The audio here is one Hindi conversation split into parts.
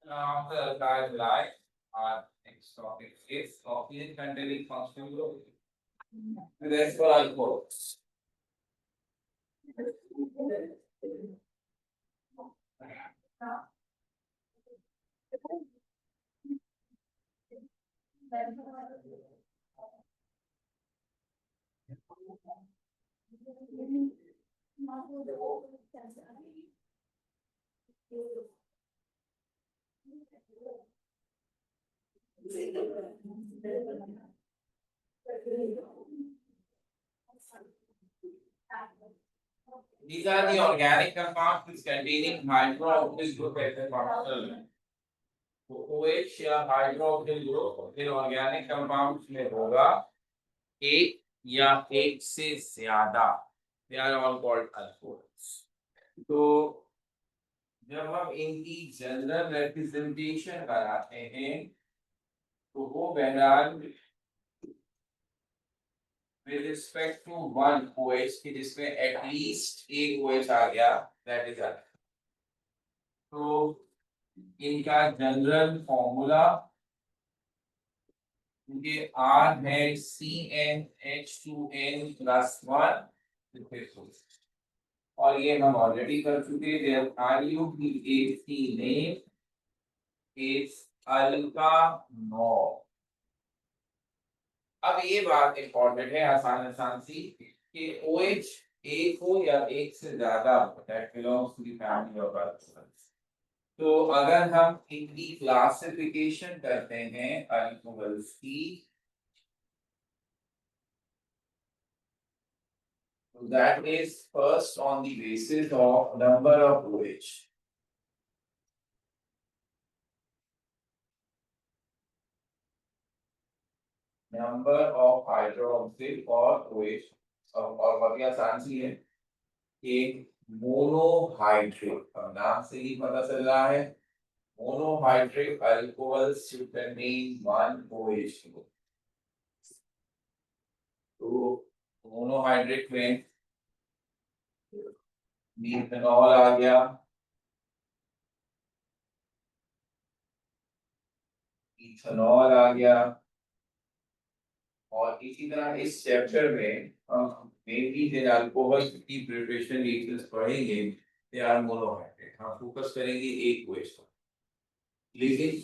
Now the guideline, our next topic is oxygen containing functional group. That's for alcohol. These are the organic compounds containing hydroxyl group as a functional. OH या हाइड्रोक्सिल ग्रुप इन ऑर्गेनिक कंपाउंड्स में होगा एक या एक से ज्यादा, they are all called alcohols. तो जब हम इनकी जनरल रिप्रेजेंटेशन कराते हैं तो वो बहरहाल with respect to one OH की जिसमें एटलीस्ट एक OH आ गया, दैट इज अल्कोहल। तो इनका जनरल फॉर्मूला इनके R है CnH2n प्लस 1 और ये हम ऑलरेडी कर चुके। देयर आयु की एक ही नेम इज अल्कानॉल। अब ये बात इंपॉर्टेंट है, आसान सी, कि OH एक हो या एक से ज्यादा हो, that belongs to the family of alcohols. तो अगर हम इनकी क्लासिफिकेशन करते हैं अल्कोहल्स की, तो that is first on the basis of number of OH। Number of hydroxyl और OH। और बहुत आसान सी है, एक मोनोहाइड्रेट, अब नाम से ही पता चल रहा है, monohydrate alcohols should contain one OH group। तो मोनोहाइड्रेट में मिथेनॉल आ गया, इथेनॉल आ गया, और इसी तरह इस चैप्टर में हम मेनली जो अल्कोहल की प्रिपरेशन रिएक्शंस पढ़ेंगे, दे आर मोनोहाइड्रेट। हम फोकस करेंगे एक OH पर, लेकिन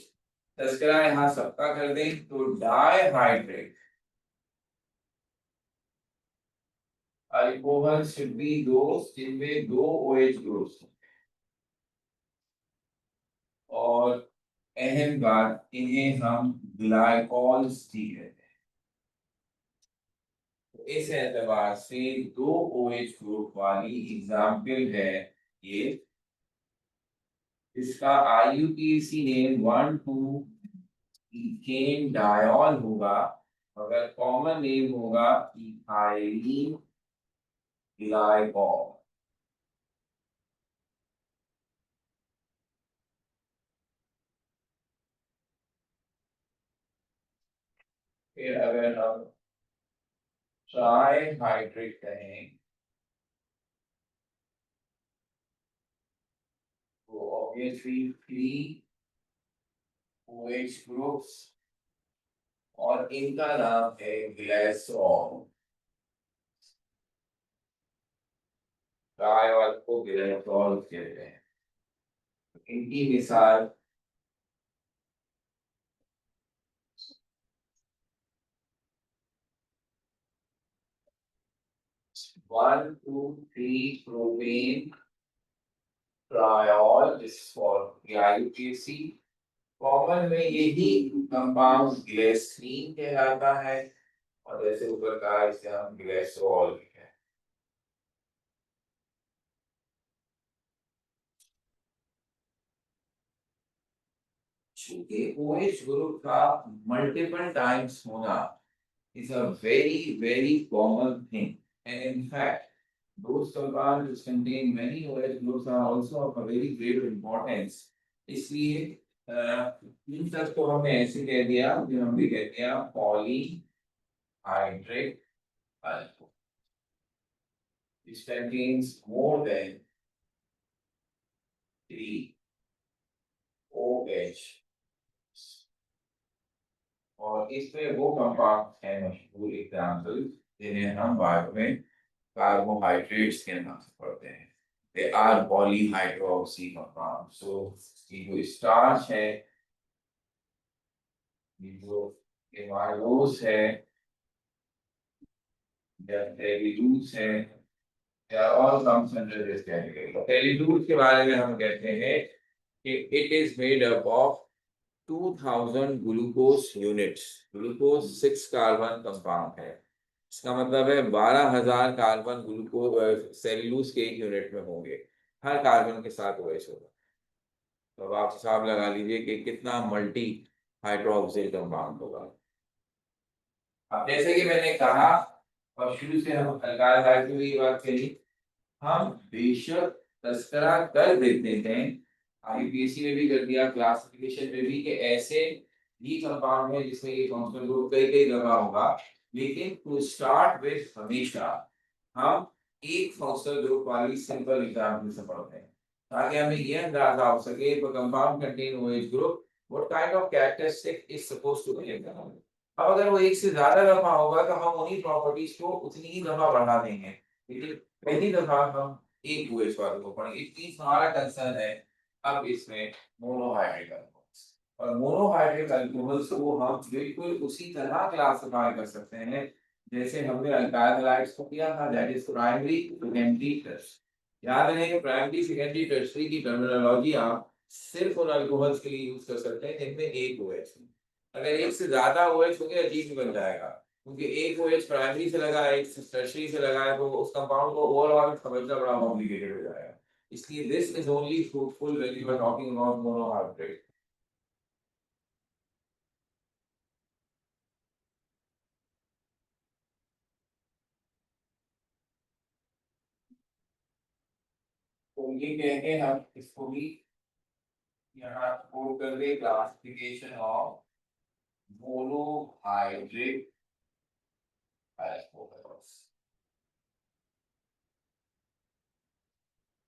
तस्करा यहाँ सबका कर दें तो डाइहाइड्रेट अल्कोहल शुड बी दोस्त जिनमें दो OH ग्रुप्स हों। और अहम बात, इन्हें हम ग्लाइकॉल्स भी कहते हैं। तो इस एतबार से दो OH ग्रुप वाली एग्जाम्पल है ये। इसका IUPAC नेम 1,2 इथेन डायॉल होगा, मगर कॉमन नेम होगा इथाइलिन ग्लाइकॉल। फिर अगर हम ट्राइहाइड्रेट कहें तो ऑब्वियसली 3 OH ग्रुप्स और इनका नाम है ग्लाइसरॉल। ट्राइवाल को ग्लाइसरॉल कहते हैं। इनकी मिसाल one two three propane triol is for IUPAC। Common में यही कंपाउंड ग्लिसरीन कहलाता है, और जैसे ऊपर कहा इसे हम ग्लिसरॉल कहते हैं। चूंकि OH ग्रुप का मल्टीपल टाइम्स होना is a very very common thing, and in fact those compounds which contain many OH groups are also of a very great importance. इसलिए इन सब को हमने ऐसे कह दिया, जो हमने कह दिया polyhydric alcohol, which contains more than 3 OH, और इसमें वो कंपाउंड है मशहूर एग्जाम्पल जिन्हें हम बाद में कार्बोहाइड्रेट्स के नाम से पढ़ते हैं। They are polyhydroxy compounds. So ये जो स्टार्च है, ये जो एमाइलोज है या सेल्यूलोज है, they are all comes under this category. Cellulose के बारे में हम कहते हैं कि it is made up of 2000 glucose units. Glucose 6 carbon compound है, इसका मतलब है 12,000 कार्बन ग्लूकोज सेल्यूलोज के एक यूनिट में होंगे, हर कार्बन के साथ OH होगा। तो अब आप हिसाब लगा लीजिए कि कितना मल्टी हाइड्रोक्सिल कंपाउंड होगा। अब जैसे कि मैंने कहा और शुरू से हम अल्काइल हाइड्रोजन की बात करी, हम बेशक तस्करा कर देते थे, आईपीएससी में भी कर दिया, क्लासिफिकेशन में भी, कि ऐसे भी कंपाउंड है जिसमें ये फंक्शनल ग्रुप कई कई दफा होगा, लेकिन टू स्टार्ट विद हमेशा हम एक फंक्शनल ग्रुप वाली सिंपल एग्जाम्पल से पढ़ते हैं, ताकि हमें ये अंदाजा हो सके if a compound contain OH group what kind of characteristic is supposed to be there। अब अगर वो एक से ज्यादा दफा होगा तो हम उन्हीं प्रॉपर्टीज को उतनी ही दफा बढ़ा देंगे, लेकिन पहली दफा हम एक OH वाले को पढ़ेंगे। इसलिए हमारा कंसर्न है अब इसमें मोनोहाइड्रिक अल्कोहल्स, और मोनोहाइड्रिक अल्कोहल्स को हम बिल्कुल उसी तरह क्लासिफाई कर सकते हैं जैसे हमने अल्काइल हैलाइड्स को किया था, that is primary, secondary, tertiary. याद रहे कि प्राइमरी, सेकेंडरी, टर्शियरी की टर्मिनोलॉजी आप सिर्फ उन अल्कोहल्स के लिए यूज कर सकते हैं जिनमें एक OH है। अगर एक से ज्यादा OH हो गया अजीब ही बन जाएगा, क्योंकि एक OH प्राइमरी से लगा है, एक टर्शियरी से लगा है, तो उस कंपाउंड को ओवरऑल समझना बड़ा कॉम्प्लिकेटेड हो जाएगा। इसलिए this is only fruitful when you are talking about monohydrate. तो ये कह के हम इसको भी यहाँ कोड कर दे, क्लासिफिकेशन ऑफ मोनोहाइड्रिक अल्कोहल्स।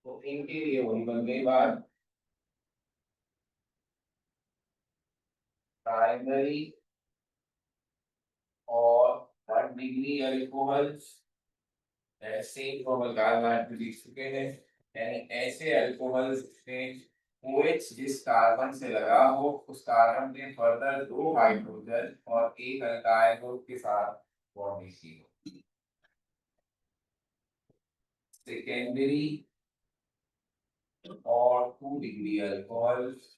तो इनके लिए वही बन गई बात, प्राइमरी और थर्ड डिग्री अल्कोहल्स, ऐसे फॉर्मल कार्बन लिख चुके हैं, यानी ऐसे अल्कोहल्स में OH जिस कार्बन से लगा हो उस कार्बन ने फर्दर 2 हाइड्रोजन और एक अल्काइल ग्रुप के साथ बॉन्डिंग की हो। सेकेंडरी और 2 डिग्री अल्कोहल्स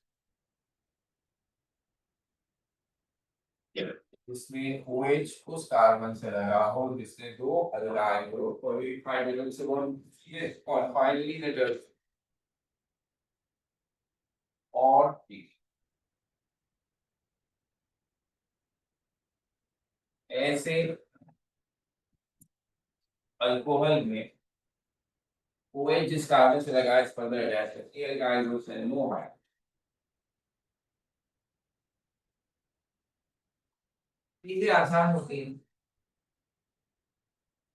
जिसमें OH उस कार्बन से लगा हो जिसने 2 अल्काइल ग्रुप और एक हाइड्रोजन से बॉन्ड किए, और फाइनली लेटर और ऐसे अल्कोहल में OH जिस कार्बन से लगा है इस फर्दर अटैच करती है अल्काइल ग्रुप से नो है। चीजें आसान होती हैं,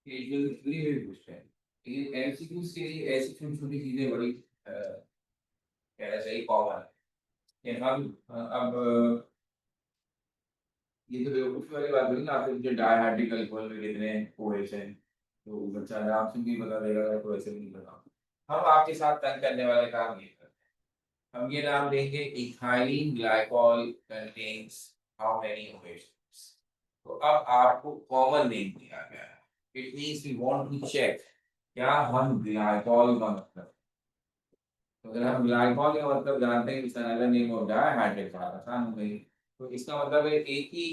ये जो फ्री में पूछते हैं, ये एमसीक्यूज के लिए ऐसी छोटी छोटी चीजें बड़ी कहना चाहिए कॉमन है कि हम अब ये तो बेवकूफ़ी वाली बात हुई ना, आपसे मुझे डायहाइड्रिक अल्कोहल में कितने OH हैं, तो बच्चा आराम से भी बता देगा, तो ऐसे नहीं बता। हम आपके साथ तंग करने वाले काम ये करते हैं, हम ये नाम देंगे ethylene glycol contains how many OH। तो अब आपको कॉमन नेम दिया गया है, it means we want to check क्या हम ग्लाइकॉल का मतलब, तो अगर हम ग्लाइकॉल का मतलब जानते हैं, इट्स अनदर नेम ऑफ डायहाइड्रिक, बात आसान हो गई। तो इसका मतलब है एक ही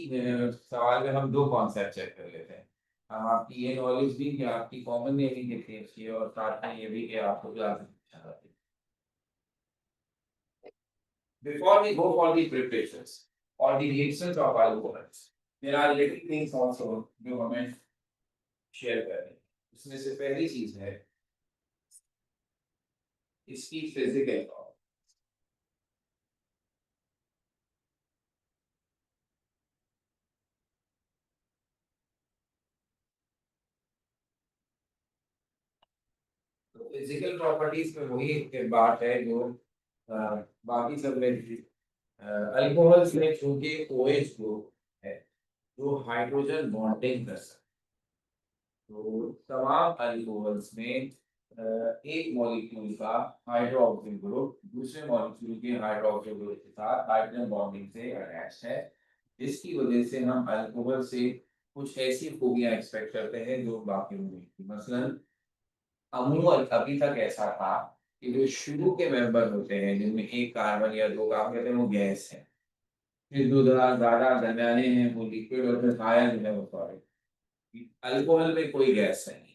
सवाल में हम दो कॉन्सेप्ट चेक कर लेते हैं। हम आपकी ये नॉलेज भी कि आपकी कॉमन नेमिंग कितनी अच्छी है, और साथ में ये भी कि आपको क्लासिफिकेशन आती है। Before we go for the preparations or the reactions of alcohols, there are little things also जो हमें शेयर करनी है। उसमें से पहली चीज है इसकी फिजिकल फिजिकल प्रॉपर्टीज में वही एक बात है जो बाकी सब में अल्कोहल्स में चूंकि OH ग्रुप है जो हाइड्रोजन बॉन्डिंग कर सकता है, तो तमाम अल्कोहल्स में एक मॉलिक्यूल का हाइड्रोक्सिल ग्रुप दूसरे मॉलिक्यूल के हाइड्रोक्सिल ग्रुप के साथ हाइड्रोजन बॉन्डिंग से अटैच है, जिसकी वजह से हम अल्कोहल से कुछ ऐसी खूबियां एक्सपेक्ट करते हैं जो बाकी में नहीं थी। मसलन अमूमन अभी तक ऐसा था कि जो शुरू के मेंबर होते हैं जिनमें एक कार्बन या दो कार्बन होते हैं वो गैस है, फिर दो ज्यादा दरमियाने हैं वो लिक्विड और फिर हायर जो है वो सॉलिड। अल्कोहल में कोई गैस नहीं,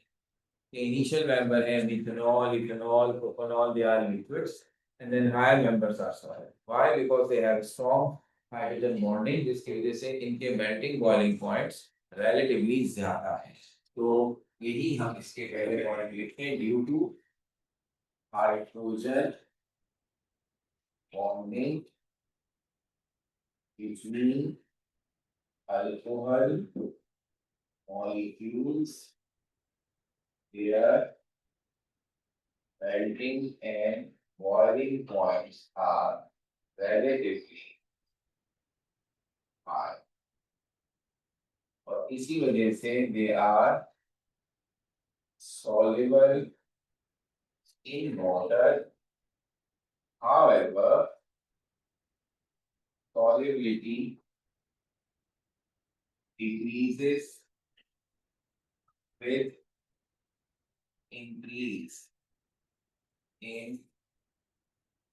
initial member है methanol, ethanol, propanol, they are liquids, and then higher members are solid. Why? Because they have strong hydrogen bonding, जिसकी वजह से इनके melting boiling points relatively ज्यादा है। तो यही हम इसके पहले पॉइंट लिखते हैं, due to hydrogen bonding between alcohol molecules, their melting and boiling points are relatively high, और इसी वजह से they are soluble in water. However, solubility decreases with increase in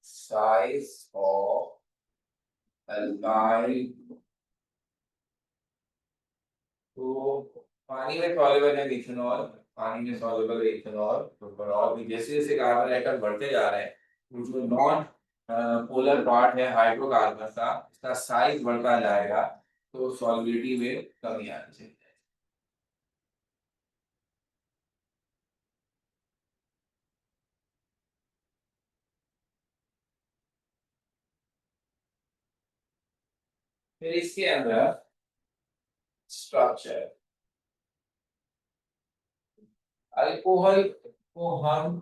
size of alkyl. तो पानी में soluble है मिथेनॉल, पानी में soluble है इथेनॉल, प्रोपेनॉल भी। जैसे जैसे कार्बन एटम बढ़ते जा रहे हैं जो नॉन पोलर पार्ट है हाइड्रोकार्बन का, इसका साइज बढ़ता जाएगा तो सॉल्युबिलिटी में कमी आनी चाहिए। फिर इसके अंदर स्ट्रक्चर, अल्कोहल को हम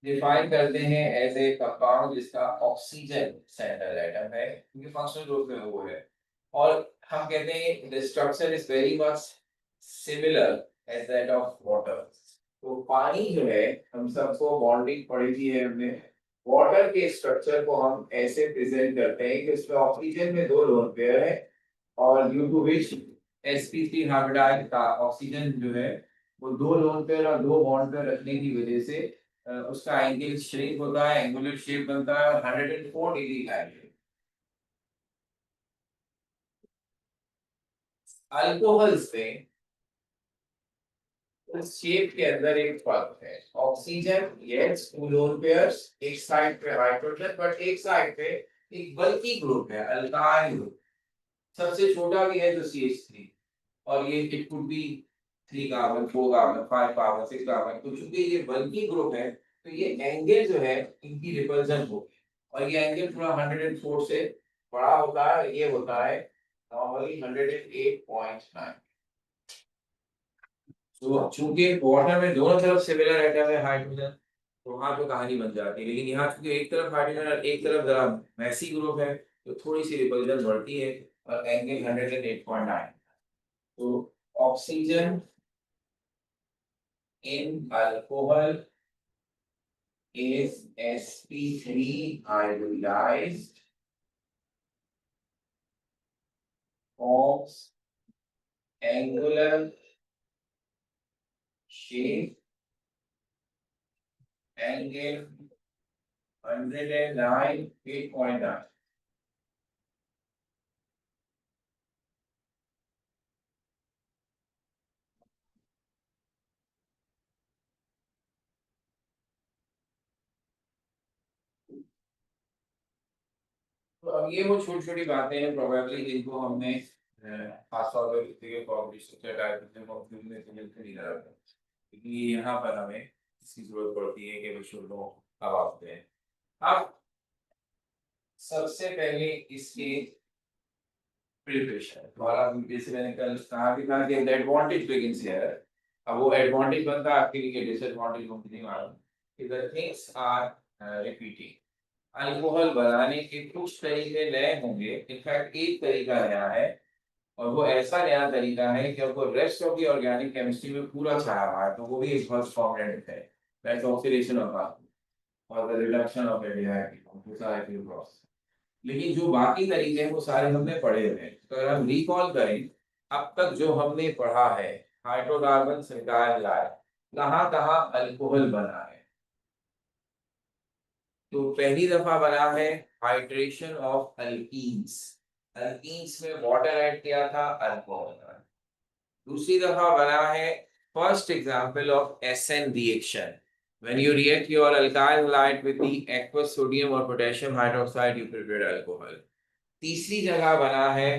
डिफाइन करते हैं एज ए कंपाउंड जिसका ऑक्सीजन सेंट्रल एटम है, क्योंकि फंक्शनल ग्रुप में वो है, और हम कहते हैं the structure is very much similar as that of water. तो पानी जो है, हम सबको बॉन्डिंग पढ़ी थी है हमने, वाटर के स्ट्रक्चर को हम ऐसे प्रेजेंट करते हैं कि उसमें ऑक्सीजन में दो लोन पेयर है, और due to which sp3 hybridize का ऑक्सीजन जो है वो दो लोन पेयर और दो बॉन्ड पेयर रखने की वजह से उसका एंगल शेप होता है, एंगुलर शेप बनता है 104 डिग्री का एंगल। अल्कोहल्स में इस शेप के अंदर एक फर्क है, oxygen yes two lone pairs, एक साइड पे हाइड्रोजन, बट एक साइड पे एक बल्की ग्रुप है अल्काइल ग्रुप, सबसे छोटा भी है जो CH3, और ये it could be 3 carbon 4 carbon 5 carbon 6 carbon. तो चूंकि ये बल्की ग्रुप है तो ये एंगल जो है इनकी रिपल्सन होगी, और ये एंगल थोड़ा 104 से बड़ा होता है, ये होता है नॉर्मली 108.9। तो चूंकि वाटर में दोनों तरफ सिमिलर एटम है हाइड्रोजन, तो वहां पे कहानी बन जाती है, लेकिन यहाँ चूंकि एक तरफ हाइड्रोजन और एक तरफ जरा मैसी ग्रुप है तो थोड़ी सी रिपल्सन बढ़ती है, और एंगल 108.9। तो oxygen in alcohol is sp3 hybridized, forms angular shape, angle 109.8.9। तो अब ये वो छोटी छोटी बातें हैं प्रोबेबली जिनको हमने खासतौर पर किसी के कॉम्पिटिशन टाइप में नहीं करा था, क्योंकि यहाँ पर हमें इसकी जरूरत पड़ती है कि विशुद्ध हो अबाउट दैट। अब सबसे पहले इसके प्रिपरेशन और अब जैसे मैंने कल कहा भी था कि एडवांटेज बिगिंस हियर। अब वो एडवांटेज बनता है आपके लिए, डिसएडवांटेज मुझे नहीं मालूम कि the things are repeating. Alcohol बनाने के कुछ तरीके नए होंगे, इनफैक्ट एक तरीका नया है और वो ऐसा नया तरीका है कि आपको rest of the organic chemistry में पूरा छाया हुआ है, तो वो भी एक बहुत कॉम्पोनेंट है, दैट्स ऑक्सीडेशन ऑफ और the reduction of aldehyde process. लेकिन जो बाकी तरीके हैं वो सारे हमने पढ़े हुए हैं, तो अगर हम रिकॉल करें अब तक जो हमने पढ़ा है, हाइड्रोकार्बन स्वीकार लाए, कहाँ कहाँ अल्कोहल बना है। तो पहली दफा बना है हाइड्रेशन ऑफ अल्कीन्स, अल्कीन्स में वाटर ऐड किया था, अल्कोहल। दूसरी दफा बना है first example of SN reaction, when you react your alkyl halide with the aqueous sodium or potassium hydroxide you prepare alcohol। तीसरी जगह बना है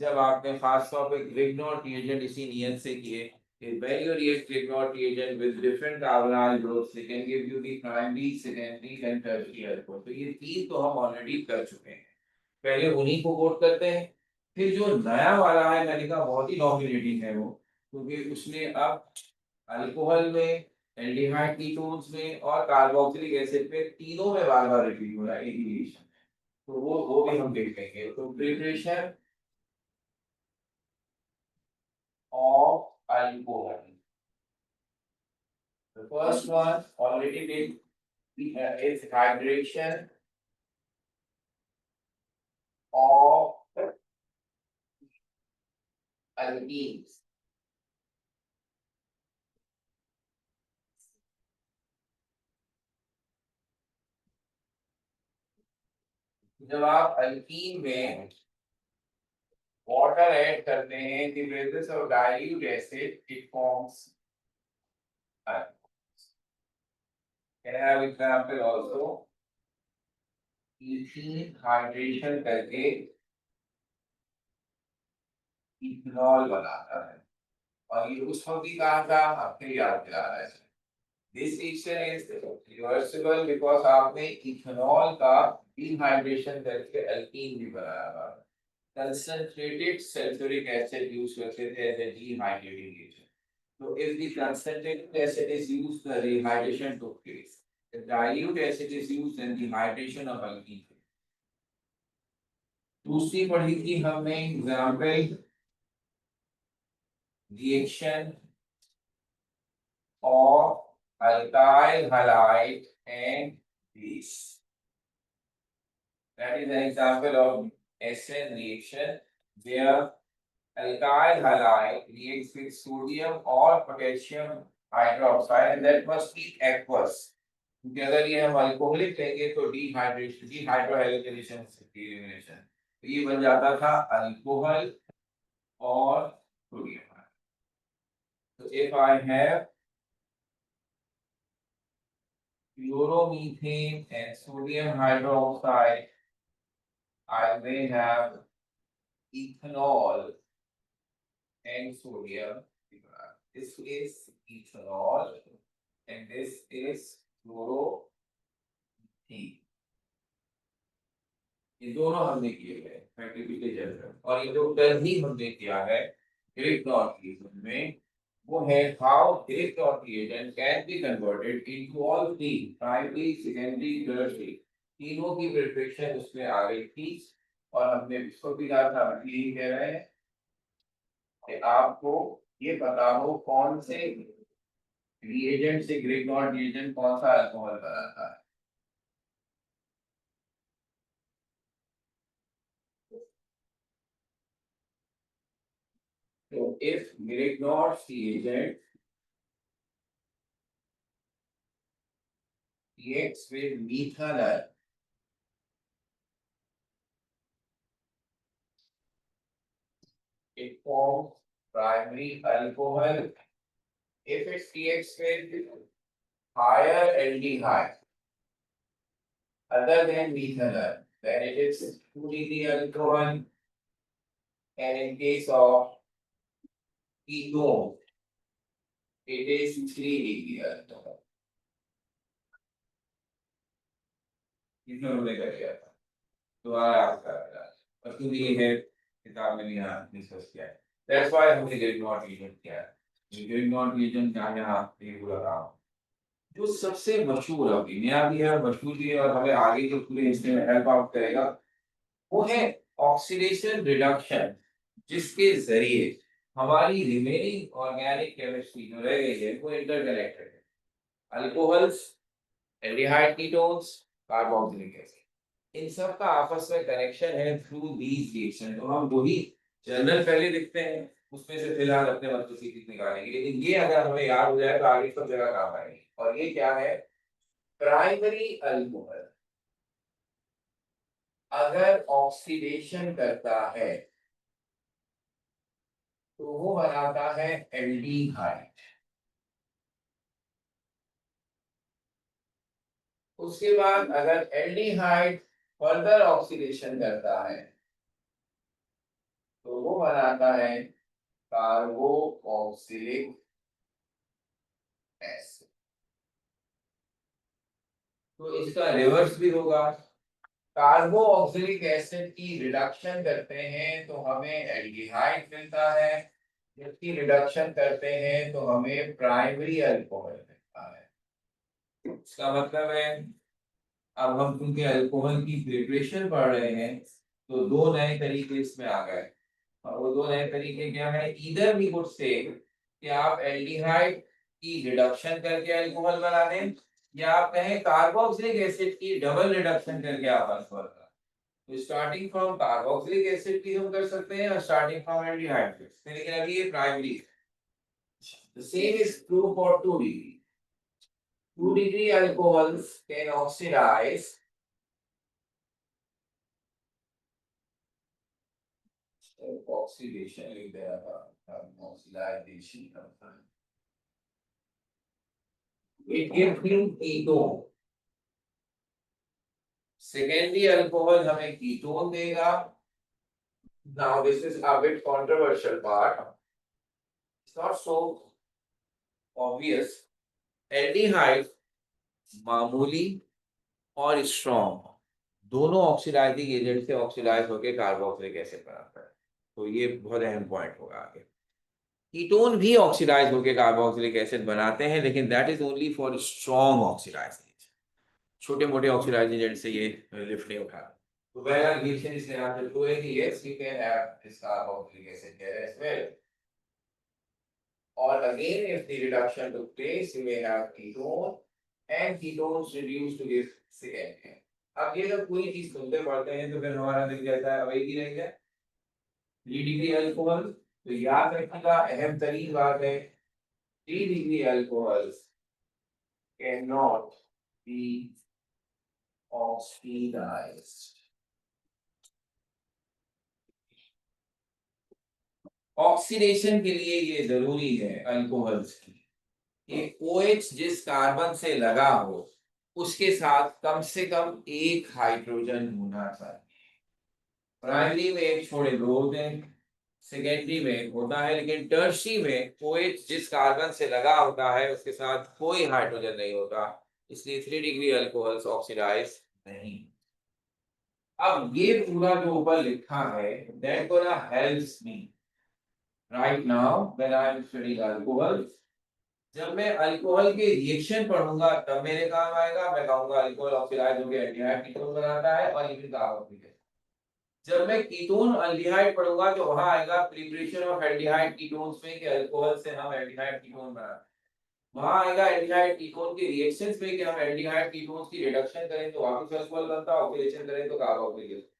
जब आपने खास तौर पे ग्रिग्नॉट रिएजेंट इसी नियत से किए कि when you react Grignard reagent with different carbonyl groups they can give you the primary, secondary and tertiary alcohol। तो ये तीन तो हम ऑलरेडी कर चुके हैं, पहले उन्हीं को कोट करते हैं। फिर जो नया वाला है मैंने कहा बहुत ही डोमिनेटिंग है वो, क्योंकि उसने अब अल्कोहल में, एल्डिहाइड कीटोन्स में और कार्बोक्सिलिक एसिड में तीनों में बार बार रिपीट हो रहा है एलिगेशन। तो वो भी हम देखेंगे। तो preparation of alcohol, the first one already did is hydration of alkenes। जब आप अल्कीन में वाटर ऐड करते हैं in the presence of dilute acid it forms alcohols। Can I have example also? Ethene hydration करके इथेनॉल बनाता है, और ये उस वक्त भी कहा था, आपके याद दिला रहा है। This reaction is reversible because आपने इथेनॉल का डिहाइड्रेशन करके अल्कीन भी बनाया था। Concentrated sulfuric acid यूज करते थे as a dehydrating agent। So if the concentrated acid is used, the rehydration took place. The dilute acid is used, then the hydration of alkene। दूसरी पढ़ी थी हमने example reaction of alkyl halide and base। That is an example of SN reaction where alkyl halide reacts with sodium or potassium hydroxide and that must be aqueous। क्योंकि अगर ये हम अल्कोहलिक लेंगे तो डिहाइड्रेशन, डिहाइड्रोहाइड्रोजनेशन एलिमिनेशन, तो ये बन जाता था अल्कोहल और सोडियम। तो if I have chloromethane and sodium hydroxide, I may have ethanol and sodium। This is ethanol and this is chloromethane। ये दोनों हमने किए हैं प्रैक्टिकली जैसे, और ये जो कल ही हमने किया है ग्रिग्नॉट रिएजेंट में, वो है how Grignard reagent can be converted into all three, primary, secondary, tertiary, तीनों की प्रिपरेशन उसमें आ गई थी। और हमने इसको भी कहा था, यही कह रहे हैं कि आपको ये पता हो कौन से रिएजेंट से ग्रिग्नॉट रिएजेंट कौन सा अल्कोहल बनाता है। तो if Grignard reagent reacts with methanol, it forms primary alcohol। If it reacts with higher aldehyde other than methanol, then it is 2-degree alcohol, and in case of ketone, it is 3-degree alcohol। इसमें उन्होंने कर दिया था, दोबारा आपका और क्योंकि ये है किताब में भी यहाँ डिस्कस किया है, दैट्स व्हाई हमने ग्रीक नॉट रीजन किया है। ग्रीक नॉट रीजन क्या यहाँ ये पूरा काम जो सबसे मशहूर अभी नया भी है और मशहूर भी है और हमें आगे जो पूरे इसमें हेल्प आउट करेगा वो है ऑक्सीडेशन रिडक्शन, जिसके जरिए हमारी रिमेनिंग ऑर्गेनिक केमिस्ट्री जो रह गई है वो इंटरकनेक्टेड है। Alcohols, aldehyde ketones, carboxylic acid, इन सब का आपस में कनेक्शन है थ्रू दीज रिएक्शन। तो हम वही जर्नल पहले लिखते हैं, उसमें से फिलहाल अपने मन को सीरीज निकालेंगे, लेकिन ये अगर हमें याद हो जाए तो आगे सब जगह काम आएगी। और ये क्या है, प्राइमरी अल्कोहल अगर ऑक्सीडेशन करता है तो वो बनाता है एल्डिहाइड। उसके बाद अगर एल्डिहाइड फर्दर ऑक्सीडेशन करता है तो वो बनाता है कार्बोक्सिलिक एसिड। तो इसका रिवर्स भी होगा, कार्बोक्सिलिक एसिड की रिडक्शन करते हैं तो हमें एल्डिहाइड मिलता है, जबकि रिडक्शन करते हैं तो हमें प्राइमरी अल्कोहल मिलता है। इसका मतलब है अब हम क्योंकि अल्कोहल की प्रिपरेशन पढ़ रहे हैं तो दो नए तरीके इसमें आ गए, और वो दो नए तरीके क्या है, इधर वी कुड से कि आप एल्डिहाइड की रिडक्शन करके अल्कोहल बना दें, या आप कहें कार्बोक्सिलिक एसिड की डबल रिडक्शन करके आप अल्कोहल बना दें। तो स्टार्टिंग फ्रॉम कार्बोक्सिलिक एसिड भी हम कर सकते हैं और स्टार्टिंग फ्रॉम एल्डिहाइड भी, लेकिन अभी ये प्राइमरी है। The same is true for 2 degree. 2 degree alcohols can oxidize oxidation with the oxidation of time. It gives you ketone. Secondary alcohol हमें ketone देगा. Now this is a bit controversial part. It's not so obvious. Aldehyde मामूली और स्ट्रॉन्ग दोनों ऑक्सीडाइजिंग एजेंट से ऑक्सीडाइज होकर कार्बोक्सिलिक एसिड बनाता है, तो ये बहुत अहम पॉइंट होगा आगे। कीटोन भी ऑक्सीडाइज होकर कार्बोक्सिलिक एसिड बनाते हैं, लेकिन that is only for strong oxidizing agent, छोटे मोटे ऑक्सीडाइजिंग एजेंट से ये लिफ्ट नहीं उठा। तो पहला रिएक्शन इसने आंसर टू है कि yes you can have this carboxylic acid here as well, और again if the reduction took place you may have ketone and ketones reduced to give second है। अब ये जब पूरी चीज सुनते पढ़ते हैं तो फिर हमारा दिख जाता है अब एक ही रह गया 3 डिग्री अल्कोहल। तो याद रखिएगा अहम तरीन बात है 3 degree alcohol can not be oxidized. Oxidation के लिए ये जरूरी है अल्कोहल्स की कि OH जिस कार्बन से लगा हो उसके साथ कम से कम एक हाइड्रोजन होना चाहिए। प्राइमरी में एक छोड़े दो होते हैं, सेकेंडरी में होता है, लेकिन टर्शरी में OH जिस कार्बन से लगा होता है उसके साथ कोई हाइड्रोजन नहीं होता, इसलिए 3 डिग्री अल्कोहल्स ऑक्सीडाइज नहीं। अब ये पूरा जो ऊपर लिखा है that gonna helps me right now when I am studying alcohols. जब मैं अल्कोहल के रिएक्शन पढ़ूंगा तब मेरे काम आएगा, मैं कहूंगा अल्कोहल ऑक्सीडाइज होकर एल्डिहाइड कीटोन बनाता है और ये भी कार्बोक्सिलिक एसिड। जब मैं कीटोन अल्डिहाइड पढ़ूंगा तो वहां आएगा प्रिपरेशन ऑफ एल्डिहाइड कीटोन्स में कि अल्कोहल से हम एल्डिहाइड कीटोन बनाते हैं। वहां आएगा एल्डिहाइड कीटोन के रिएक्शंस में कि हम एल्डिहाइड कीटोन्स की रिडक्शन करें तो वापस अल्कोहल बनता है, ऑक्सीडेशन करें तो carboxylic acid.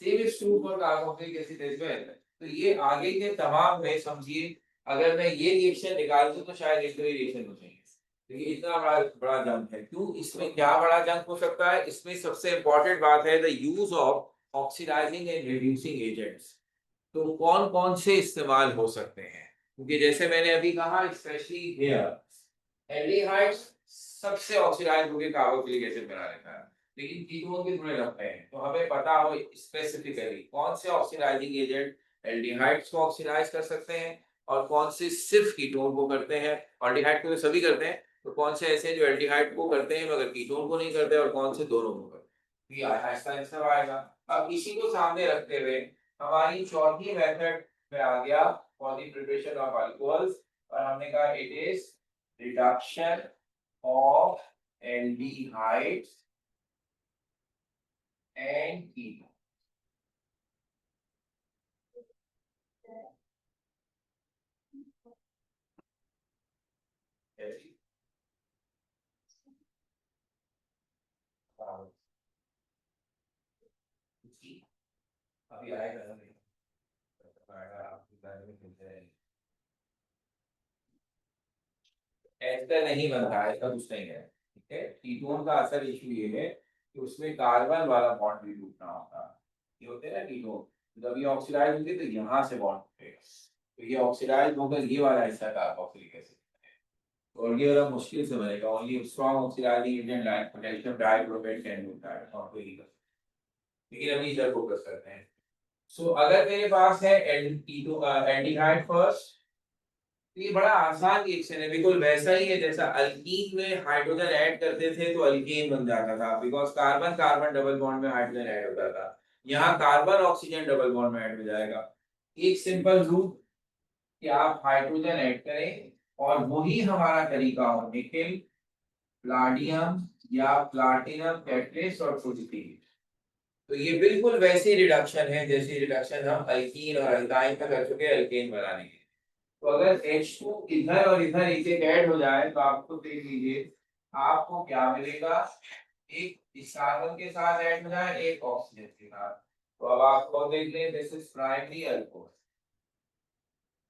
Same is true for carboxylic acid as well. तो ये आगे के तमाम में समझिए अगर मैं ये रिएक्शन निकाल दूं तो शायद एक दो रिएक्शन हो जाएंगे, देखिए इतना बड़ा बड़ा जंप है। क्यों, इसमें क्या बड़ा जंप हो सकता है, इसमें सबसे इंपॉर्टेंट बात है the use of oxidizing and reducing agents. तो कौन कौन से इस्तेमाल हो सकते हैं, क्योंकि जैसे मैंने अभी कहा स्पेशली हियर एल्डिहाइड्स सबसे ऑक्सीडाइज होकर कार्बोक्सिलिक एसिड बना लेता है, लेकिन कीटोन के थोड़े लगते हैं। तो हमें पता हो स्पेसिफिकली कौन से ऑक्सीडाइजिंग एजेंट एल्डिहाइड्स को ऑक्सीडाइज कर सकते हैं और कौन से सिर्फ कीटोन को करते हैं। एल्डिहाइड को तो सभी करते हैं, तो कौन से ऐसे जो एल्डिहाइड को करते हैं मगर कीटोन को नहीं करते, और कौन से दोनों को करते हैं। भी ऐसा आंसर आएगा। अब इसी को सामने रखते हुए हमारी चौथी मेथड में आ गया for the preparation of alcohols, और हमने कहा it is reduction of aldehydes and ketone. अभी आएगा ना, नहीं आएगा, आपके बारे में चिंता है। एस्टर नहीं बनता है, ऐसा कुछ नहीं है, ठीक है। कीटोन का असल इशू ये है कि उसमें कार्बन वाला बॉन्ड भी टूटना होता है। ये होते हैं ना कीटोन, जब ये ऑक्सीडाइज होंगे तो यहाँ से बॉन्ड टूटेगा, तो ये ऑक्सीडाइज होकर ये वाला हिस्सा कार्बोक्सिलिक एसिड, और ये वाला मुश्किल से बनेगा। Only strong oxidizing agent like potassium dichromate can do that, और कोई नहीं कर सकता। लेकिन अभी इस पर फोकस करते हैं। सो अगर मेरे पास है एल्डिहाइड फर्स्ट, तो ये बड़ा आसान रिएक्शन है, बिल्कुल वैसा ही है जैसा अल्कीन में हाइड्रोजन ऐड करते थे तो अल्केन बन जाता था, because carbon carbon double bond में हाइड्रोजन ऐड होता था। यहाँ कार्बन ऑक्सीजन डबल बॉन्ड में ऐड हो जाएगा। एक सिंपल रूल कि आप हाइड्रोजन ऐड करें और वही हमारा तरीका हो निकेल, प्लाटिनम या प्लाटिनम कैटलिस्ट और फुजिफिन। तो ये बिल्कुल वैसी रिडक्शन है जैसी रिडक्शन हम अल्कीन और अल्काइन में कर चुके हैं अल्केन बनाने के। तो अगर H2 इधर और इधर एक एक ऐड हो जाए तो आपको देख लीजिए आपको क्या मिलेगा। एक इस कार्बन के साथ ऐड हो जाए, एक ऑक्सीजन के साथ, तो अब आपको देख लें this is primary alcohol.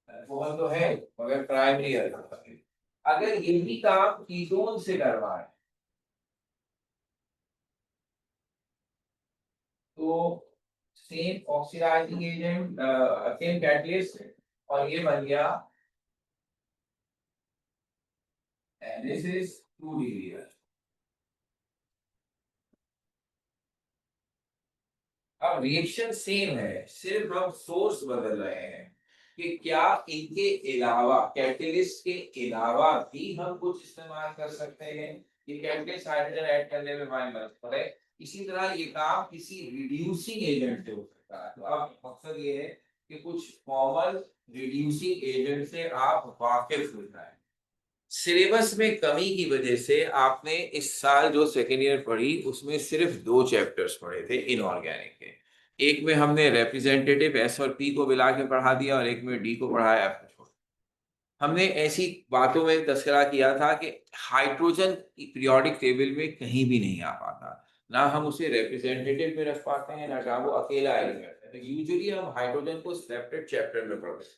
Alcohol तो है मगर प्राइमरी अल्कोहल है। अगर यही काम कीटोन से करवाए तो same oxidizing agent, same catalyst, और ये बन गया and this is 2 degree। अब रिएक्शन सेम है, सिर्फ हम सोर्स बदल रहे हैं कि क्या इनके अलावा कैटलिस्ट के अलावा भी हम कुछ इस्तेमाल कर सकते हैं। ये कैटलिस्ट हाइड्रोजन ऐड करने में हमारी मदद करे, इसी तरह ये काम किसी रिड्यूसिंग एजेंट से हो सकता है। तो अब मकसद ये है कि कुछ कॉमन रिड्यूसिंग एजेंट से आप वाकिफ हो जाए। सिलेबस में कमी की वजह से आपने इस साल जो सेकेंड ईयर पढ़ी उसमें सिर्फ 2 चैप्टर्स पढ़े थे इनऑर्गेनिक के। एक में हमने रिप्रेजेंटेटिव एस और पी को मिला के पढ़ा दिया और एक में डी को पढ़ाया एफ को छोड़। हमने ऐसी बातों में तस्करा किया था कि हाइड्रोजन पीरियोडिक टेबल में कहीं भी नहीं आ पाता, ना हम उसे रिप्रेजेंटेटिव में रख पाते हैं, ना वो अकेला एलिमेंट है। तो यूजुअली हम हाइड्रोजन को सेपरेट चैप्टर में पढ़ते हैं।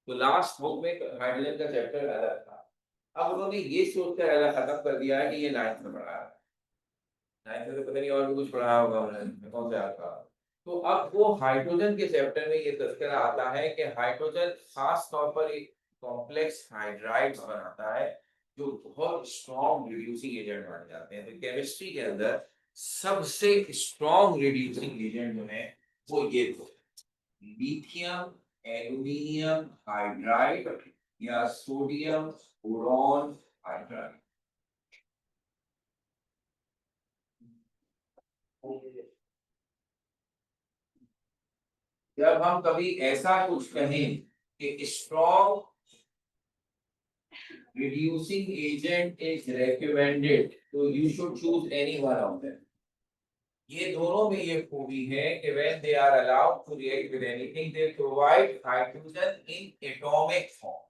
तो लास्ट बुक में हाइड्रोजन का चैप्टर अलग था। अब उन्होंने ये सोचकर अलग खत्म कर दिया है कि ये 9th में पढ़ा है। 9th में तो पता नहीं और भी कुछ पढ़ा होगा उन्होंने, कौन से आपका। तो अब वो हाइड्रोजन के चैप्टर में ये तस्करा आता है कि हाइड्रोजन खास तौर पर एक कॉम्प्लेक्स हाइड्राइड्स बनाता है जो बहुत स्ट्रॉन्ग रिड्यूसिंग एजेंट बन जाते हैं। तो केमिस्ट्री के अंदर सबसे स्ट्रॉन्ग रिड्यूसिंग एजेंट जो है वो ये दो, लिथियम एल्यूमिनियम हाइड्राइड या सोडियम बोरॉन हाइड्राइड। जब हम कभी ऐसा कुछ कहें कि strong reducing agent is recommended, तो you should choose any one of them। ये दोनों में ये खूबी है कि when they are allowed to react with anything they provide hydrogen in atomic form।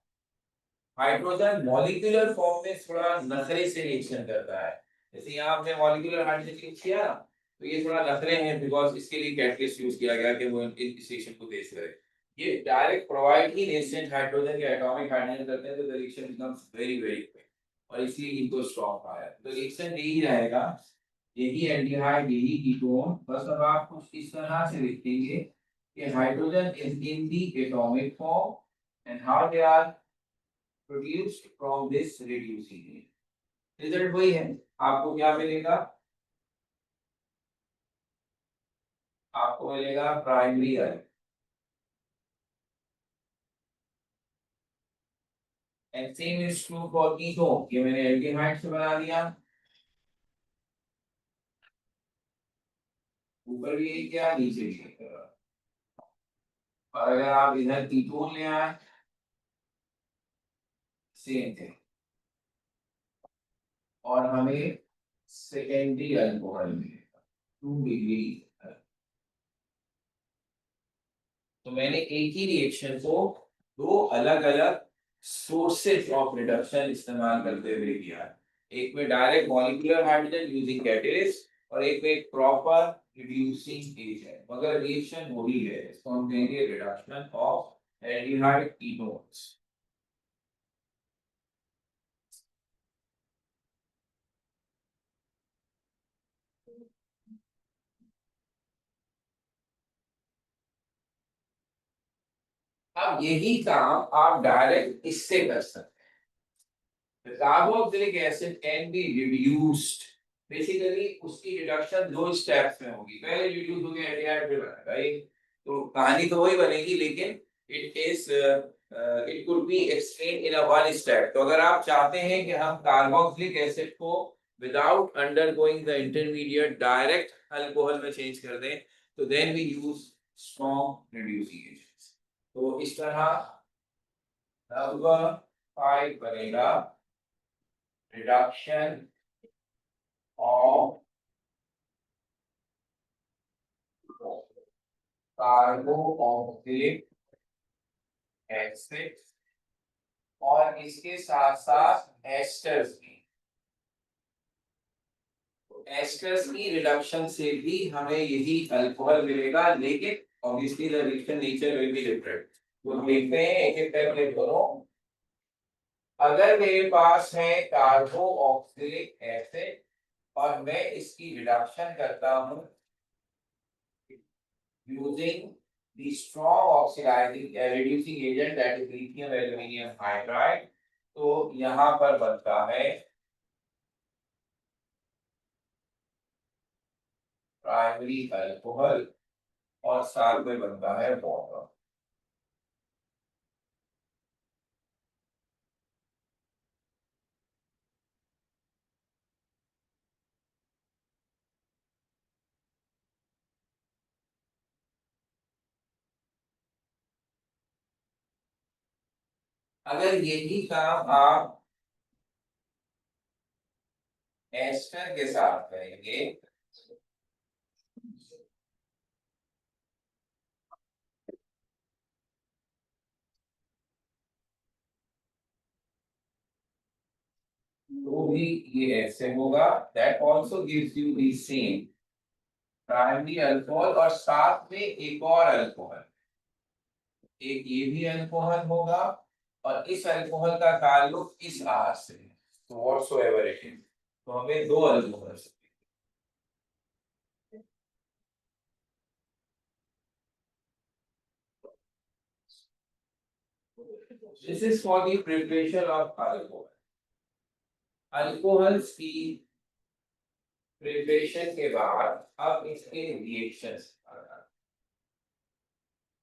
Hydrogen molecular form में थोड़ा नखरे से रिएक्शन करता है। जैसे यहाँ हमने मॉलिक्यूलर हाइड्रोजन किया ना, तो ये थोड़ा नखरे हैं बिकॉज इसके लिए कैटलिस्ट यूज किया गया कि वो इस रिएक्शन को तेज करे। ये डायरेक्ट प्रोवाइड ही नेसेंट हाइड्रोजन या एटॉमिक हाइड्रोजन करते हैं, तो the reaction becomes very very quick, और इसलिए इनको स्ट्रॉन्ग कहा है। तो रिएक्शन यही रहेगा, यही एल्डिहाइड यही कीटोन, बस अब आप कुछ इस तरह से लिखेंगे कि hydrogen is in the atomic form and how they are produced from this reducing agent। Result वही है, आपको क्या मिलेगा, आपको मिलेगा primary ion. And same is true for ketone, ये मैंने एल्डिहाइड से बना दिया। ऊपर भी एक किया, नीचे भी एक किया। और अगर आप इधर कीटोन ले आए, सेम थिंग, और हमें सेकेंडरी अल्कोहल मिलेगा 2 डिग्री। तो मैंने एक ही रिएक्शन को दो अलग अलग सोर्सेज ऑफ रिडक्शन इस्तेमाल करते हुए किया है। एक में direct molecular hydrogen using catalyst, और एक में एक प्रॉपर रिड्यूसिंग एजेंट, मगर रिएक्शन वही है, इसको हम कहेंगे रिडक्शन ऑफ एल्डिहाइड कीटोन्स। अब यही काम आप डायरेक्ट इससे कर सकते हैं। Carboxylic acid can be reduced, basically उसकी रिडक्शन दो स्टेप्स में होगी, पहले रिड्यूस होगी एल्डिहाइड फिर बनेगा, राइट? तो कहानी तो वही बनेगी, लेकिन it could be explain in a one step. तो अगर आप चाहते हैं कि हम कार्बोक्सिलिक एसिड को without undergoing the intermediate direct alcohol में चेंज कर दें, तो then we use strong reducing agents. तो इस तरह नंबर 5 बनेगा रिडक्शन ऑफ कार्बोक्सिलिक एसिड, और इसके साथ साथ एस्टर्स भी। एस्टर्स की रिडक्शन से भी हमें यही अल्कोहल मिलेगा, लेकिन obviously the reaction nature will be different. तो देखते हैं एक एक करके दोनों। अगर मेरे पास है कार्बोक्सिलिक एसिड और मैं इसकी रिडक्शन करता हूं using the strong oxidizing reducing agent that is lithium aluminium hydride, तो यहां पर बनता है प्राइमरी अल्कोहल और साथ में बनता है वाटर। अगर यही काम आप एस्टर के साथ करेंगे, तो भी ये ऐसे होगा। That also gives you the same primary alcohol, और साथ में एक और अल्कोहल, एक ये भी अल्कोहल होगा, और इस अल्कोहल का ताल्लुक इस आर से है, तो व्हाटसोएवर इट इज, तो हमें दो alcohol. This is for the preparation of alcohol. Alcohols की प्रिपरेशन के बाद अब इसके रिएक्शंस,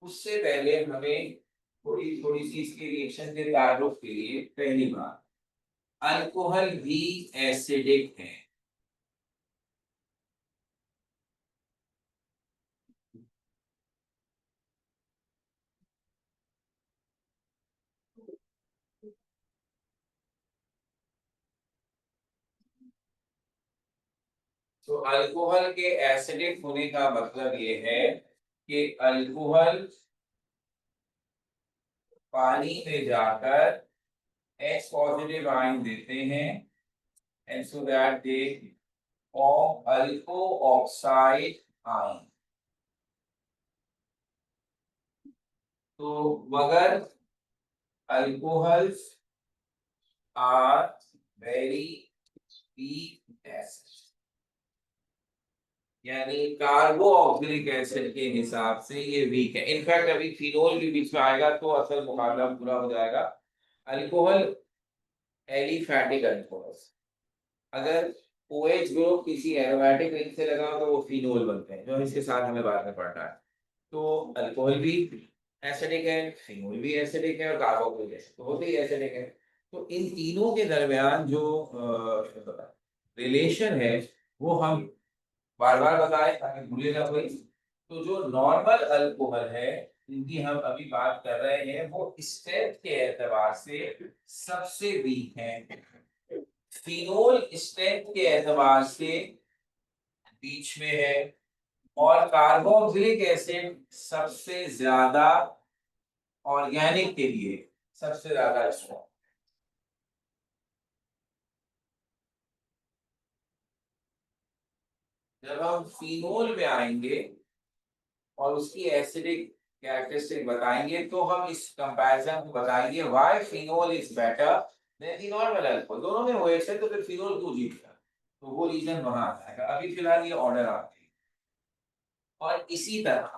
उससे पहले हमें थोड़ी थोड़ी सी इसके रिएक्शन के तारुफ के लिए, पहली बात, अल्कोहल भी एसिडिक है। तो अल्कोहल के एसिडिक होने का मतलब ये है कि अल्कोहल पानी में जाकर H पॉजिटिव आयन देते हैं, and so that they form alkoxide ion. तो मगर alcohols are very weak acid, यानी कार्बोक्सिलिक एसिड के हिसाब से ये वीक है। इनफैक्ट अभी फिनोल भी बीच में आएगा तो असल मुकाबला पूरा हो जाएगा। अल्कोहल एलिफैटिक अल्कोहल, अगर OH ग्रुप किसी एरोमेटिक रिंग से लगा हो तो वो फिनोल बनते हैं, जो इसके साथ हमें बाद में पढ़ना है। तो अल्कोहल भी एसिडिक है, फिनोल भी एसिडिक है, और कार्बोक्सिलिक एसिड तो भी एसिडिक है। तो इन तीनों के दरमियान जो रिलेशन है वो हम बार बार बताएं ताकि भूले ना कोई। तो जो नॉर्मल अल्कोहल है जिनकी हम अभी बात कर रहे हैं वो स्ट्रेंथ के एतबार से सबसे वीक है। फिनोल स्ट्रेंथ के एतबार से बीच में है। और कार्बोक्सिलिक एसिड सबसे ज्यादा ऑर्गेनिक के लिए सबसे ज्यादा स्ट्रॉन्ग। जब हम फिनोल में आएंगे और उसकी एसिडिक कैरेक्टरिस्टिक बताएंगे तो हम इस कंपैरिजन को बताएंगे why phenol is better than the normal alcohol. दोनों में ओएच है तो फिर फिनोल क्यों जीतता, तो वो रीजन वहां आ जाएगा। अभी फिलहाल ये ऑर्डर आते हैं। और इसी तरह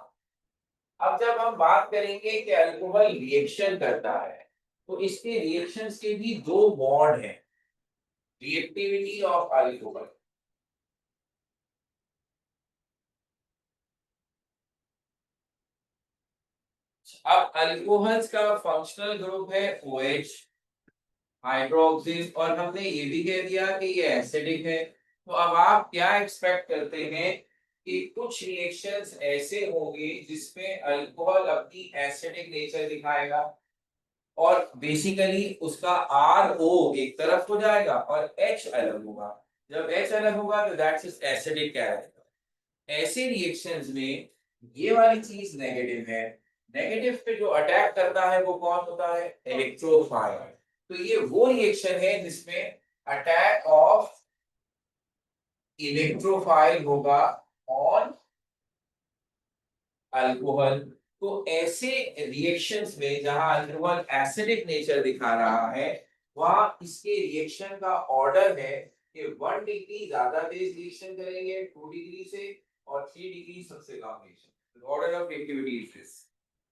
अब जब हम बात करेंगे कि अल्कोहल रिएक्शन करता है तो इसके रिएक्शंस के भी दो मोड हैं। रिएक्टिविटी ऑफ अल्कोहल, अब अल्कोहल्स का फंक्शनल ग्रुप है OH हाइड्रोक्सिल, और हमने ये भी कह दिया कि ये एसिडिक है। तो अब आप क्या एक्सपेक्ट करते हैं कि कुछ रिएक्शंस ऐसे होंगे जिसमें अल्कोहल अपनी एसिडिक नेचर दिखाएगा और बेसिकली उसका RO एक तरफ हो जाएगा और H अलग होगा। जब H अलग होगा तो दैट्स इज एसिडिक कैरेक्टर। ऐसे रिएक्शंस में ये वाली चीज नेगेटिव है। नेगेटिव पे जो अटैक करता है वो कौन होता है, इलेक्ट्रोफाइल। तो ये वो रिएक्शन है जिसमें अटैक ऑफ इलेक्ट्रोफाइल होगा ऑन अल्कोहल। तो ऐसे रिएक्शंस में जहां अल्कोहल एसिडिक नेचर दिखा रहा है वहां इसके रिएक्शन का ऑर्डर है कि 1 डिग्री ज्यादा तेज रिएक्शन करेंगे 2 डिग्री से, और 3 डिग्री सबसे कम reaction. Order of reactivity is this.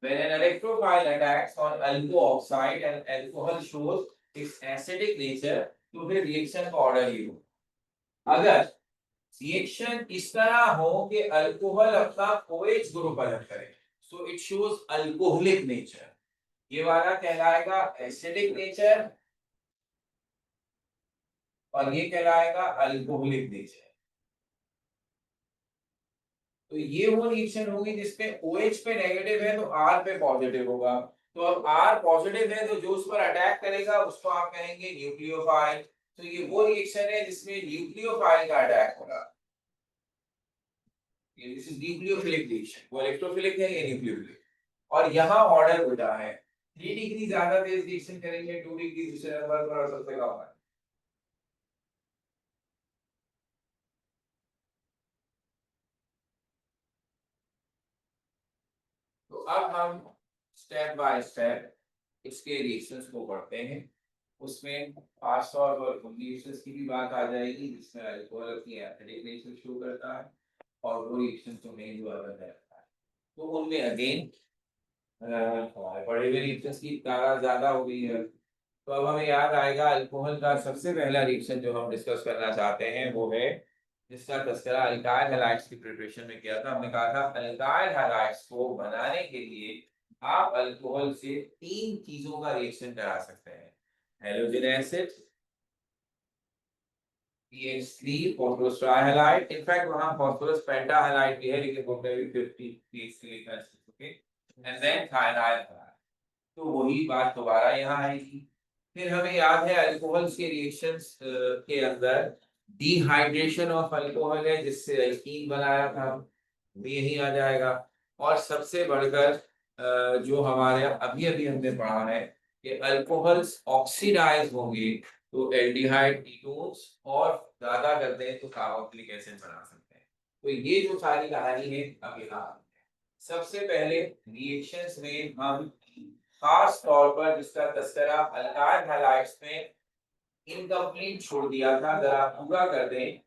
When an electrophile attacks on alco oxide and alcohol shows its acidic nature, तो फिर रिएक्शन का ऑर्डर ये हो। अगर रिएक्शन इस तरह हो कि अल्कोहल अपना OH ग्रुप अलग करे, so it shows alcoholic nature, ये वाला कहलाएगा एसिडिक नेचर और ये कहलाएगा अल्कोहलिक नेचर। तो ये वो रिएक्शन होगी जिसमें OH पे नेगेटिव है तो R पे पॉजिटिव होगा। तो अब R पॉजिटिव है तो जो उस पर अटैक करेगा उसको आप कहेंगे न्यूक्लियोफाइल। तो ये वो रिएक्शन है जिसमें न्यूक्लियोफाइल का अटैक होगा। ये दिस इज न्यूक्लियोफिलिक रिएक्शन, वो इलेक्ट्रोफिलिक है, ये न्यूक्लियोफिलिक। और यहाँ ऑर्डर उल्टा है, 3 डिग्री ज्यादा तेज रिएक्शन करेंगे 2 डिग्री दूसरे नंबर पर और सबसे कम है। तो अब हम स्टेप बाय स्टेप इसके रिएक्शंस को पढ़ते हैं। उसमें खास तौर पर उन रिएक्शंस की भी बात आ जाएगी जिसमें अल्कोहल अपनी एसिडिक नेचर शो करता है और वो रिएक्शंस तो मेन जो अलग है। तो उनमें अगेन हमारे पढ़े हुए रिएक्शंस की तादाद ज्यादा हो गई है। तो अब हमें याद आएगा अल्कोहल का सबसे पहला रिएक्शन जो हम डिस्कस करना चाहते हैं वो है जिसका तस्करा अल्काइल हैलाइड्स की प्रिपरेशन में किया था। हमने कहा था अल्काइल हैलाइड्स को बनाने के लिए आप अल्कोहल से 3 चीजों का रिएक्शन करा सकते हैं। Halogen acid, PH3 phosphorus trihalide, in fact वहां फॉस्फोरस पेंटाहैलाइड भी है लेकिन वो भी 50 PH3 लिखा है, ओके, एंड देन थायनाइल। तो वही बात दोबारा यहाँ आएगी। फिर हमें याद है अल्कोहल्स के रिएक्शंस के अंदर डिहाइड्रेशन ऑफ अल्कोहल है जिससे अल्कीन बनाया था, भी यही आ जाएगा। और सबसे बढ़कर जो हमारे अभी अभी हमने पढ़ा है कि अल्कोहल्स ऑक्सीडाइज होंगे तो एल्डिहाइड कीटोन्स, और ज्यादा करते हैं तो कार्बोक्सिलिक एसिड बना सकते हैं। तो ये जो सारी कहानी है अब यहाँ सबसे पहले रिएक्शंस में हम खास तौर पर जिसका तस्करा अल्काइल हैलाइड्स में इनकम्प्लीट छोड़ दिया था जरा पूरा कर दें।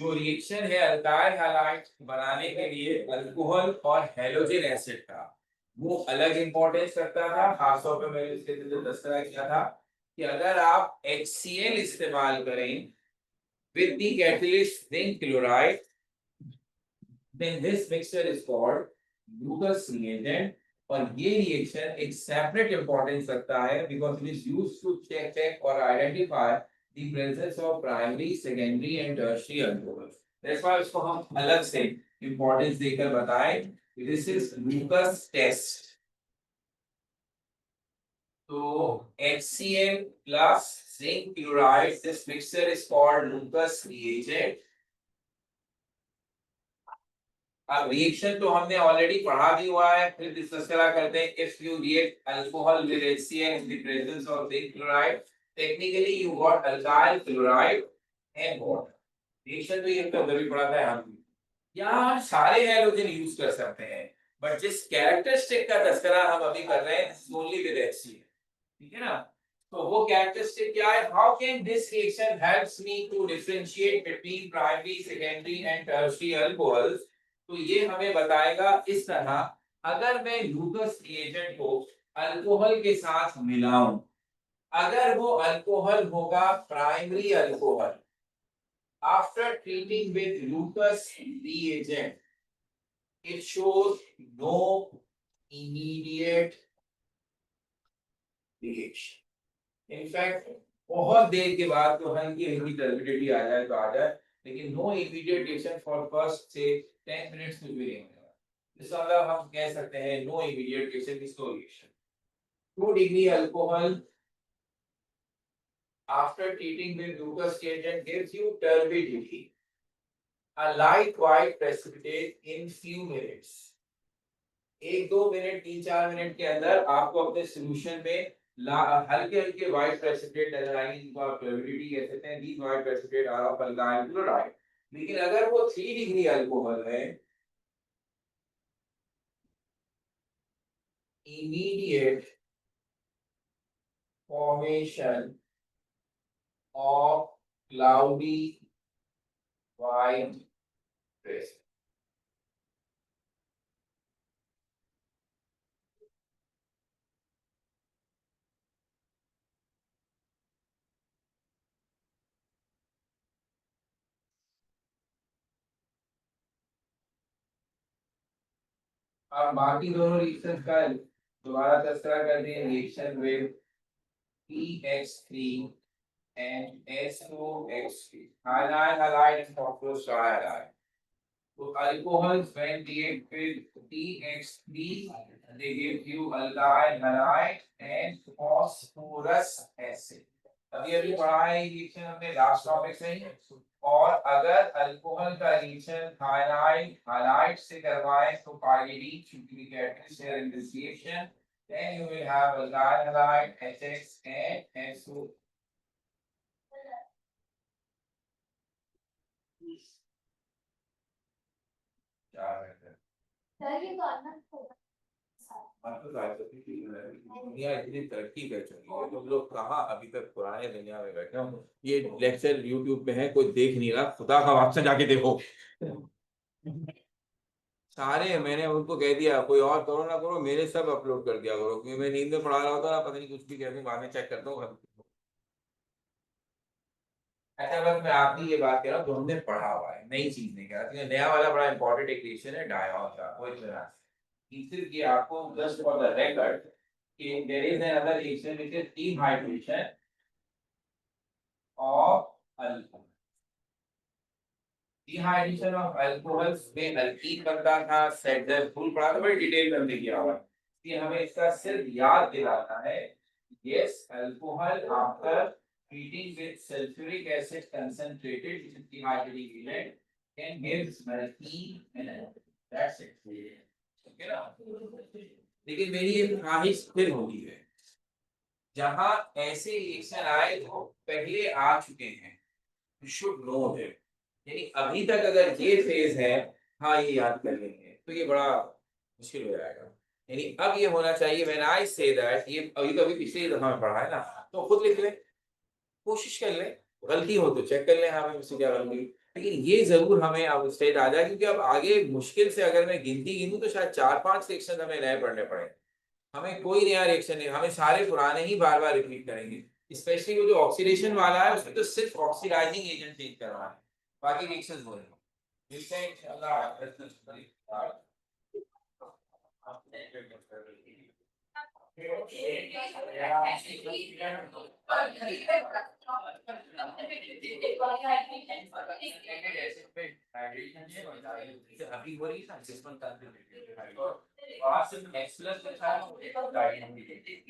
जो रिएक्शन है अल्काइल हैलाइड बनाने के लिए अल्कोहल और हेलोजन एसिड का वो अलग इंपॉर्टेंस रखता था। खासतौर पे मैंने इसके जो तस्करा किया था कि अगर आप HCl इस्तेमाल करें with the catalyst zinc chloride then this mixture is called Lucas reagent। और ये रिएक्शन एक सेपरेट इंपॉर्टेंस रखता है because it is used to check और identify the presence of primary secondary and tertiary alcohol. That's why उसको हम अलग से इंपॉर्टेंस देकर बताएं, दिस इज लूकस टेस्ट। तो HCl plus zinc chloride, this mixture is called Lucas reagent। अब रिएक्शन तो हमने ऑलरेडी पढ़ा भी हुआ है, फिर डिस्कस करा करते हैं। If you react alcohol with HCl in the presence of zinc chloride, technically you got alkyl chloride and water। Reaction तो ये तो उधर भी पढ़ा था यहाँ भी। यहाँ सारे हैलोजन यूज कर सकते हैं, बट जिस कैरेक्टरिस्टिक का तस्करा हम अभी कर रहे हैं ओनली विद HCl, ठीक है ना। तो वो कैरेक्टरिस्टिक क्या है, how can this reaction helps me to differentiate between primary secondary and tertiary alcohols. तो ये हमें बताएगा इस तरह, अगर मैं लूकस रिएजेंट को अल्कोहल के साथ मिलाऊं, अगर वो अल्कोहल होगा primary alcohol, after treating with लूकस reagent it shows no immediate reaction। In fact, बहुत देर के बाद तो हल्की हल्की टर्बिडिटी आ जाए तो आ जाए, लेकिन no immediate reaction for first से 10 मिनट्स कुछ भी नहीं होगा। इस मतलब हम कह सकते हैं no immediate reaction is no reaction. 2 degree alcohol after treating with Lucas reagent gives you turbidity, a light white precipitate in few minutes। 1-2 minute 3-4 minute के अंदर आपको अपने सॉल्यूशन में हल्के हल्के व्हाइट प्रेसिपिटेट नजर आएंगे, जिनको आप ट्यूबिडिटी कह सकते हैं। These white precipitate are of alkyl chloride. लेकिन अगर वो 3 डिग्री अल्कोहल है, immediate formation of cloudy white precipitate. अब बाकी दोनों रिएक्शंस का दोबारा तस्करा करते हैं। Reaction with PX3 and S2X3, halide halide and phosphorus trihalide। So alcohols when react with PX3, they give you alkyl halide and phosphorus acid। अभी अभी पढ़ा है ये रिएक्शन हमने लास्ट टॉपिक से ही। और अगर अल्कोहल का रिएक्शन हाइलाइड हाइलाइट से करवाएं तो pyridine should be the catalyst here in this reaction, then you will have alkyl halide HX and SO। दुनिया इतनी तरक्की कर चुकी है, तुम लोग कहाँ अभी तक पुराने दुनिया में बैठे हो। ये लेक्चर यूट्यूब पे है, कोई देख नहीं रहा, खुदा का वास्ता जाके देखो। सारे मैंने उनको कह दिया कोई और करो ना करो, मेरे सब अपलोड कर दिया करो, क्योंकि मैं नींद में पढ़ा रहा होता ना, पता नहीं कुछ भी कहते बाद में चेक करता हूँ। अच्छा बस मैं आपकी ये बात कह रहा हूँ जो हमने पढ़ा हुआ है, नई चीज नहीं कह रहा, क्योंकि नया वाला बड़ा इंपॉर्टेंट इक्वेशन है डायोन का, वो इतना इसलिए आपको जस्ट फॉर द record कि there is another reaction which is dehydration of alcohol। dehydration of alcohols में अल्कीन बनता था, सेडर फुल पढ़ा था, बड़ी डिटेल में हमने किया हुआ है, इसलिए हमें इसका सिर्फ याद दिलाना है। yes alcohol after treating with sulfuric acid concentrated which is dehydrating agent can give alkene and that's it, ठीक है ना। लेकिन मेरी एक ख्वाहिश फिर होगी है, जहां ऐसे रिएक्शन आए तो पहले आ चुके हैं, यू शुड नो दैट। यानी अभी तक अगर ये फेज है, हाँ ये याद कर लेंगे, तो ये बड़ा मुश्किल हो जाएगा। यानी अब ये होना चाहिए व्हेन आई से दैट, ये अभी तो अभी पिछली दफा में पढ़ा है ना, तो खुद लिख ले, कोशिश कर ले, गलती हो तो चेक कर ले हाँ मुझसे क्या गलती। लेकिन ये जरूर हमें अब स्टेट आ जाए, क्योंकि अब आगे मुश्किल से अगर मैं गिनती गिनूं तो शायद 4-5 सेक्शन हमें नए पढ़ने पड़े। हमें कोई नया रिएक्शन नहीं, हमें सारे पुराने ही बार बार रिपीट करेंगे। स्पेशली वो जो ऑक्सीडेशन वाला है उसमें तो सिर्फ ऑक्सीडाइजिंग एजेंट चेंज करना है, बाकी रिएक्शंस हो रहे हैं। मिलते हैं इंशाल्लाह। हाइड्रेशन है और डाइल्यूशन अभी हो रही है ना जिसमें कंसंट्रेटेड और वहां से x प्लस लिखा है डाइल्यूशन